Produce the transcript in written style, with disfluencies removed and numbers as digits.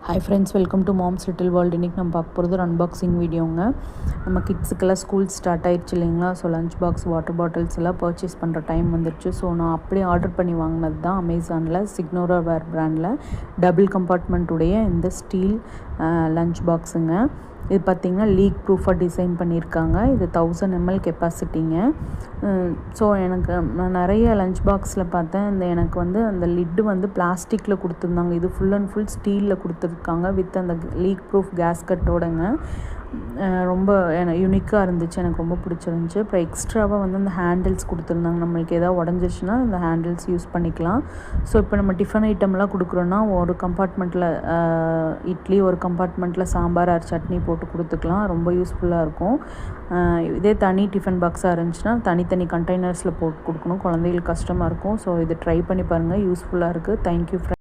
Hi friends, welcome to Mom's Little World. இன்னைக்கு நம்ம பார்க்க போகிறது ஒரு அன்பாக்சிங் வீடியோங்க. நம்ம கிட்ஸுக்கெல்லாம் ஸ்கூல் ஸ்டார்ட் ஆயிடுச்சு இல்லைங்களா. So lunch box, water bottles எல்லாம் பர்ச்சேஸ் பண்ணுற டைம் வந்துருச்சு. ஸோ நான் அப்படியே ஆர்டர் பண்ணி வாங்கினது தான் அமேசானில் சிக்னோரா வேர் பிராண்டில் டபுள் கம்பார்ட்மெண்ட் உடைய இந்த ஸ்டீல் லஞ்ச் பாக்ஸுங்க. இது பார்த்திங்கன்னா லீக் ப்ரூஃபாக டிசைன் பண்ணியிருக்காங்க. இது 1000 ml கெப்பாசிட்டிங்க. ஸோ எனக்கு நான் நிறைய லஞ்ச் பாக்ஸில் பார்த்தேன். எனக்கு அந்த லிட்டு பிளாஸ்டிக்கில் கொடுத்துருந்தாங்க. இது ஃபுல் அண்ட் ஃபுல் ஸ்டீலில் கொடுத்துருக்காங்க வித் அந்த லீக் ப்ரூஃப் கேஸ்கட்டோடங்க. ரொம்ப யூனிக்காக இருந்துச்சு, எனக்கு ரொம்ப பிடிச்சிருந்துச்சி. அப்புறம் எக்ஸ்ட்ராவாக அந்த ஹேண்டில்ஸ் கொடுத்துருந்தாங்க. நம்மளுக்கு எதாவது உடஞ்சிச்சுன்னா இந்த ஹேண்டில்ஸ் யூஸ் பண்ணிக்கலாம். ஸோ இப்போ நம்ம டிஃபன் ஐட்டம்லாம் கொடுக்குறோன்னா ஒரு கம்பார்ட்மெண்ட்டில் இட்லி, ஒரு கம்பார்ட்மெண்ட்டில் சாம்பார் ஆர் சட்னி போட்டு கொடுத்துக்கலாம். ரொம்ப யூஸ்ஃபுல்லாக இருக்கும். இதே தனி டிஃபன் பாக்ஸாக இருந்துச்சுன்னா தனித்தனி கண்டெய்னர்ஸில் போட்டு கொடுக்கணும். குழந்தைகளுக்கு கஷ்டமாக இருக்கும். ஸோ இது ட்ரை பண்ணி பாருங்கள், யூஸ்ஃபுல்லாக இருக்குது. Thank you friends.